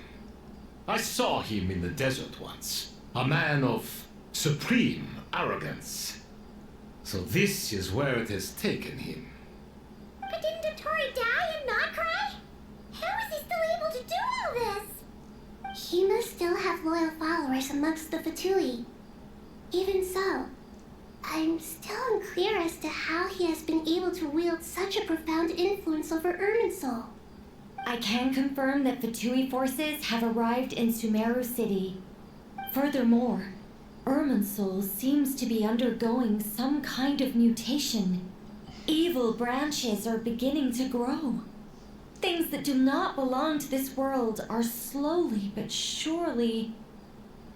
Speaker 10: I saw him in the desert once. A man of supreme arrogance. So this is where it has taken him.
Speaker 7: But didn't Dottore die and not cry? How is he still able to do all this?
Speaker 2: He must still have loyal followers amongst the Fatui. Even so, I'm still unclear as to how he has been able to wield such a profound influence over Irminsul.
Speaker 11: I can confirm that Fatui forces have arrived in Sumeru City. Furthermore, Irminsul seems to be undergoing some kind of mutation. Evil branches are beginning to grow. Things that do not belong to this world are slowly but surely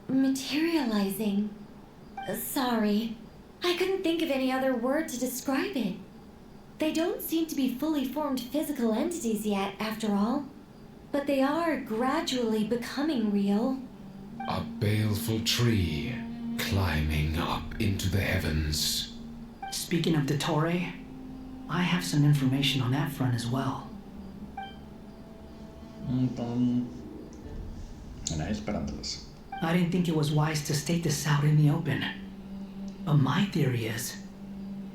Speaker 11: materializing. Sorry, I couldn't think of any other word to describe it. They don't seem to be fully formed physical entities yet, after all. But they are gradually becoming real.
Speaker 8: A baleful tree climbing up into the heavens.
Speaker 6: Speaking of Dottore, I have some information on that front as well.
Speaker 1: Esperándolos.
Speaker 6: I didn't think it was wise to state this out in the open. But my theory is,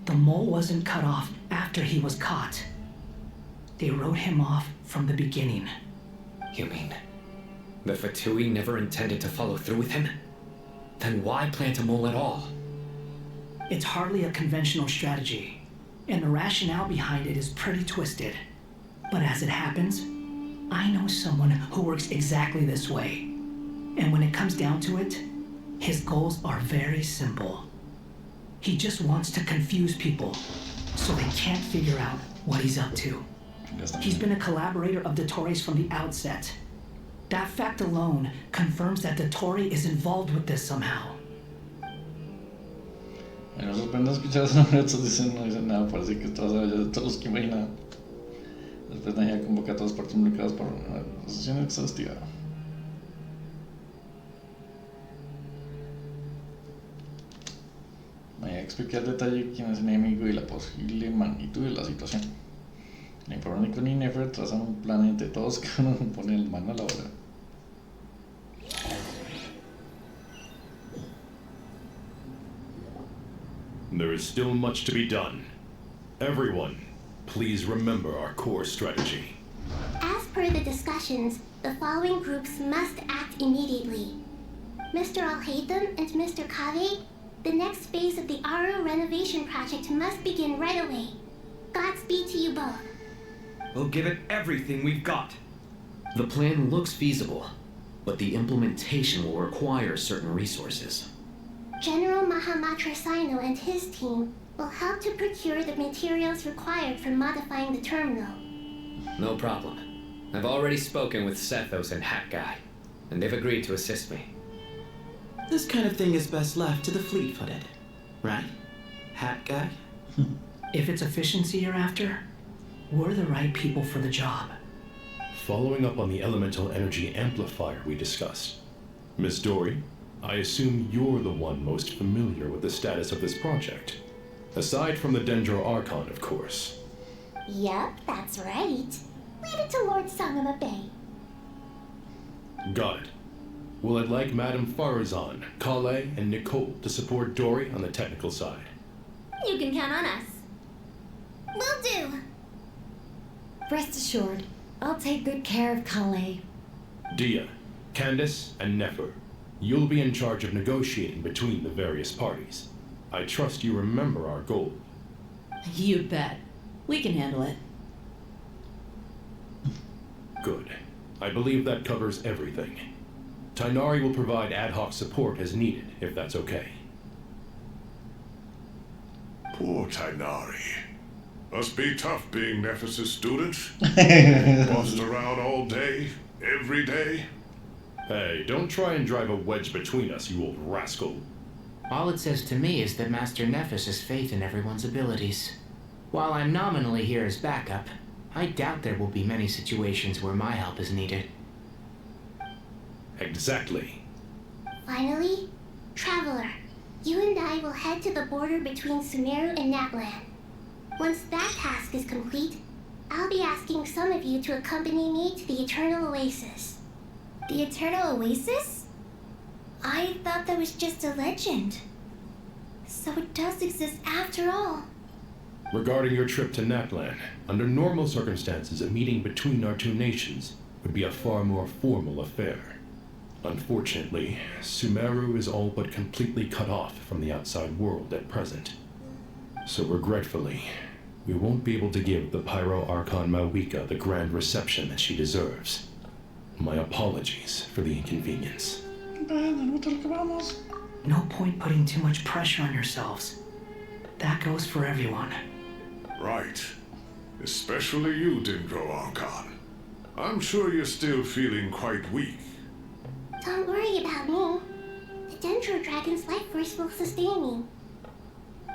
Speaker 6: the mole wasn't cut off after he was caught. They wrote him off from the beginning.
Speaker 5: You mean the Fatui never intended to follow through with him? Then why plant a mole at all?
Speaker 6: It's hardly a conventional strategy, and the rationale behind it is pretty twisted. But as it happens, I know someone who works exactly this way. And when it comes down to it, his goals are very simple. He just wants to confuse people, so they can't figure out what he's up to. He's been a collaborator of Dottore's from the outset. That fact alone confirms that Dottore is involved with this somehow.
Speaker 1: Me sorprende escuchar ese nombre, estos dicen, no dicen nada, parece que todos los que imaginan. Después Nahida convoca a todas las partes implicadas por una sesión exhaustiva. Nahida explica al detalle quién es el enemigo y la posible magnitud de la situación. La informática y Nefer trazan un plan entre todos, cada uno pone el mano a la obra.
Speaker 4: There is still much to be done. Everyone, please remember our core strategy.
Speaker 2: As per the discussions, the following groups must act immediately. Mr. Al-Haytham and Mr. Kave, the next phase of the Aru renovation project must begin right away. Godspeed to you both.
Speaker 12: We'll give it everything we've got.
Speaker 5: The plan looks feasible, but the implementation will require certain resources.
Speaker 2: General Mahamatra Cyno and his team will help to procure the materials required for modifying the terminal.
Speaker 5: No problem. I've already spoken with Sethos and Hat Guy, and they've agreed to assist me.
Speaker 13: This kind of thing is best left to the fleet-footed, right? Hat Guy?
Speaker 6: If it's efficiency you're after, we're the right people for the job.
Speaker 14: Following up on the elemental energy amplifier we discussed, Miss Dory, I assume you're the one most familiar with the status of this project. Aside from the Dendro Archon, of course.
Speaker 7: Yep, that's right. Leave it to Lord Sangama Bay.
Speaker 14: Got it. Well, I'd like Madame Farazan, Kale, and Nicole to support Dory on the technical side.
Speaker 7: You can count on us. Will do.
Speaker 11: Rest assured, I'll take good care of Kale.
Speaker 14: Dia, Candace, and Nefer, you'll be in charge of negotiating between the various parties. I trust you remember our goal.
Speaker 15: You bet. We can handle it.
Speaker 14: Good. I believe that covers everything. Tainari will provide ad hoc support as needed, if that's okay.
Speaker 9: Poor Tainari. Must be tough being Nephis' student. Bossed around all day, every day.
Speaker 14: Hey, don't try and drive a wedge between us, you old rascal.
Speaker 16: All it says to me is that Master Nephis has faith in everyone's abilities. While I'm nominally here as backup, I doubt there will be many situations where my help is needed.
Speaker 14: Exactly.
Speaker 2: Finally, Traveler, you and I will head to the border between Sumeru and Natlan. Once that task is complete, I'll be asking some of you to accompany me to the Eternal Oasis.
Speaker 7: The Eternal Oasis? I thought that was just a legend. So it does exist after all.
Speaker 14: Regarding your trip to Natlan, under normal circumstances, a meeting between our two nations would be a far more formal affair. Unfortunately, Sumeru is all but completely cut off from the outside world at present. So regretfully, we won't be able to give the Pyro Archon Mawika the grand reception that she deserves. My apologies for the inconvenience.
Speaker 6: No point putting too much pressure on yourselves. That goes for everyone.
Speaker 9: Right. Especially you, Dindro Archon. I'm sure you're still feeling quite weak.
Speaker 2: Don't worry about me. The Dendro Dragon's life force will sustain me.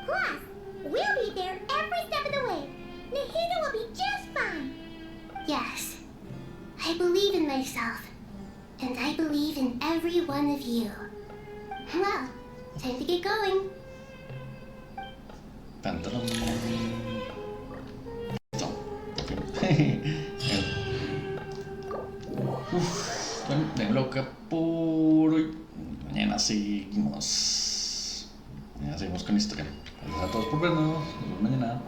Speaker 7: Plus, we'll be there every step of the way. Nahida will be just fine.
Speaker 2: Yes. I believe in myself. And I believe in every one of you. Well, time to get going.
Speaker 1: Bueno, démoslo acá por hoy. Mañana seguimos. Mañana seguimos con historia. Gracias a todos por vernos. Nos vemos mañana.